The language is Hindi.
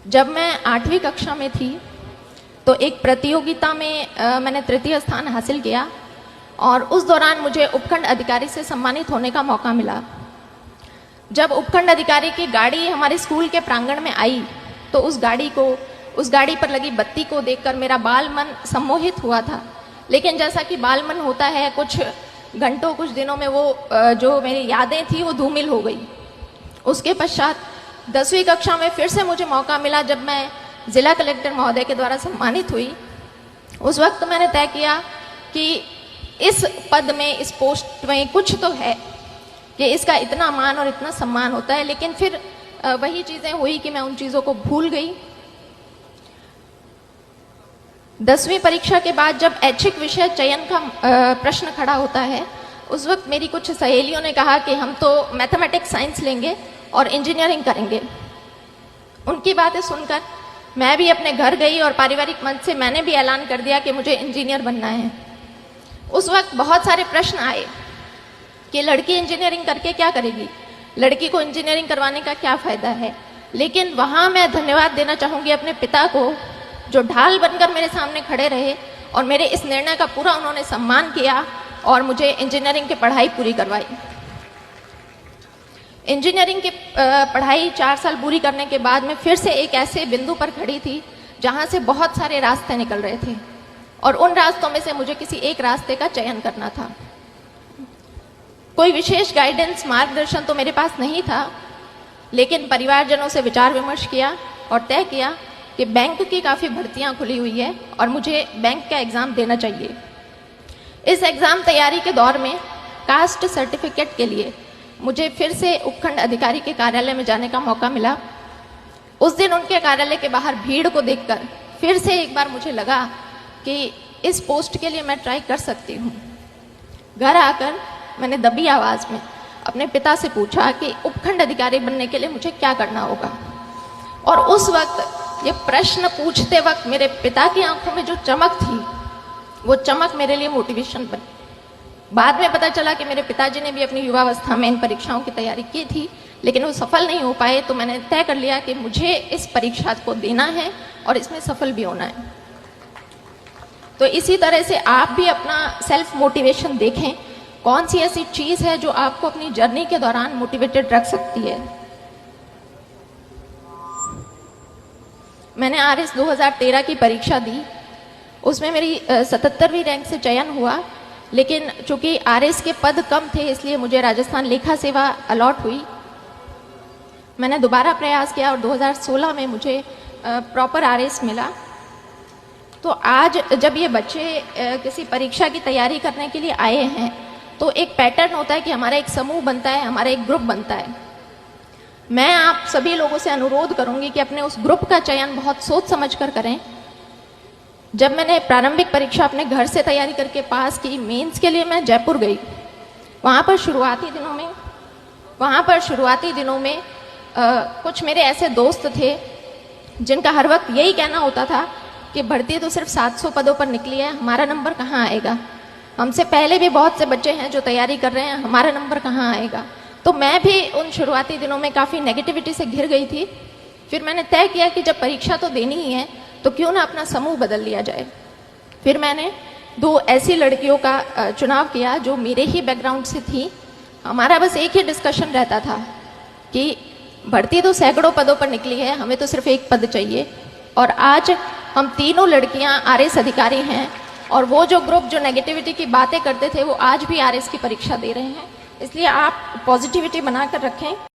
जब मैं 8वीं कक्षा में थी तो एक प्रतियोगिता में मैंने तृतीय स्थान हासिल किया और उस दौरान मुझे उपखंड अधिकारी से सम्मानित होने का मौका मिला। जब उपखंड अधिकारी की गाड़ी हमारे स्कूल के प्रांगण में आई तो उस गाड़ी पर लगी बत्ती को देखकर मेरा बाल मन सम्मोहित हुआ था। लेकिन जैसा कि बाल मन होता है, कुछ घंटों कुछ दिनों में वो जो मेरी यादें थी वो धूमिल हो गई। उसके पश्चात 10वीं कक्षा में फिर से मुझे मौका मिला जब मैं जिला कलेक्टर महोदय के द्वारा सम्मानित हुई। उस वक्त मैंने तय किया कि इस पद में, इस पोस्ट में कुछ तो है कि इसका इतना मान और इतना सम्मान होता है। लेकिन फिर वही चीज़ें हुई कि मैं उन चीज़ों को भूल गई। 10वीं परीक्षा के बाद जब ऐच्छिक विषय चयन का प्रश्न खड़ा होता है, उस वक्त मेरी कुछ सहेलियों ने कहा कि हम तो मैथमेटिक्स साइंस लेंगे और इंजीनियरिंग करेंगे। उनकी बातें सुनकर मैं भी अपने घर गई और पारिवारिक मंच से मैंने भी ऐलान कर दिया कि मुझे इंजीनियर बनना है। उस वक्त बहुत सारे प्रश्न आए कि लड़की इंजीनियरिंग करके क्या करेगी, लड़की को इंजीनियरिंग करवाने का क्या फ़ायदा है। लेकिन वहाँ मैं धन्यवाद देना चाहूँगी अपने पिता को, जो ढाल बनकर मेरे सामने खड़े रहे और मेरे इस निर्णय का पूरा उन्होंने सम्मान किया और मुझे इंजीनियरिंग की पढ़ाई पूरी करवाई। इंजीनियरिंग की पढ़ाई 4 साल पूरी करने के बाद मैं फिर से एक ऐसे बिंदु पर खड़ी थी जहाँ से बहुत सारे रास्ते निकल रहे थे और उन रास्तों में से मुझे किसी एक रास्ते का चयन करना था। कोई विशेष गाइडेंस, मार्गदर्शन तो मेरे पास नहीं था, लेकिन परिवारजनों से विचार विमर्श किया और तय किया कि बैंक की काफ़ी भर्तियाँ खुली हुई है और मुझे बैंक का एग्ज़ाम देना चाहिए। इस एग्ज़ाम तैयारी के दौर में कास्ट सर्टिफिकेट के लिए मुझे फिर से उपखंड अधिकारी के कार्यालय में जाने का मौका मिला। उस दिन उनके कार्यालय के बाहर भीड़ को देखकर फिर से एक बार मुझे लगा कि इस पोस्ट के लिए मैं ट्राई कर सकती हूँ। घर आकर मैंने दबी आवाज़ में अपने पिता से पूछा कि उपखंड अधिकारी बनने के लिए मुझे क्या करना होगा। और उस वक्त ये प्रश्न पूछते वक्त मेरे पिता की आंखों में जो चमक थी, वो चमक मेरे लिए मोटिवेशन बनी। बाद में पता चला कि मेरे पिताजी ने भी अपनी युवावस्था में इन परीक्षाओं की तैयारी की थी, लेकिन वो सफल नहीं हो पाए। तो मैंने तय कर लिया कि मुझे इस परीक्षा को देना है और इसमें सफल भी होना है। तो इसी तरह से आप भी अपना सेल्फ मोटिवेशन देखें, कौन सी ऐसी चीज़ है जो आपको अपनी जर्नी के दौरान मोटिवेटेड रख सकती है। मैंने RS 2013 की परीक्षा दी, उसमें मेरी 77वीं रैंक से चयन हुआ। लेकिन चूंकि RS के पद कम थे, इसलिए मुझे राजस्थान लेखा सेवा अलॉट हुई। मैंने दोबारा प्रयास किया और 2016 में मुझे प्रॉपर RS मिला। तो आज जब ये बच्चे किसी परीक्षा की तैयारी करने के लिए आए हैं तो एक पैटर्न होता है कि हमारा एक समूह बनता है, हमारा एक ग्रुप बनता है। मैं आप सभी लोगों से अनुरोध करूंगी कि अपने उस ग्रुप का चयन बहुत सोच समझ कर करें। जब मैंने प्रारंभिक परीक्षा अपने घर से तैयारी करके पास की, मेंस के लिए मैं जयपुर गई। वहाँ पर शुरुआती दिनों में कुछ मेरे ऐसे दोस्त थे जिनका हर वक्त यही कहना होता था कि भर्ती तो सिर्फ 700 पदों पर निकली है, हमारा नंबर कहाँ आएगा। हमसे पहले भी बहुत से बच्चे हैं जो तैयारी कर रहे हैं, हमारा नंबर कहाँ आएगा। तो मैं भी उन शुरुआती दिनों में काफ़ी नेगेटिविटी से घिर गई थी। फिर मैंने तय किया कि जब परीक्षा तो देनी ही है तो क्यों ना अपना समूह बदल लिया जाए। फिर मैंने 2 ऐसी लड़कियों का चुनाव किया जो मेरे ही बैकग्राउंड से थी। हमारा बस एक ही डिस्कशन रहता था कि भर्ती तो सैकड़ों पदों पर निकली है, हमें तो सिर्फ एक पद चाहिए। और आज हम तीनों लड़कियां RS अधिकारी हैं और वो जो ग्रुप जो नेगेटिविटी की बातें करते थे वो आज भी RS की परीक्षा दे रहे हैं। इसलिए आप पॉजिटिविटी बनाकर रखें।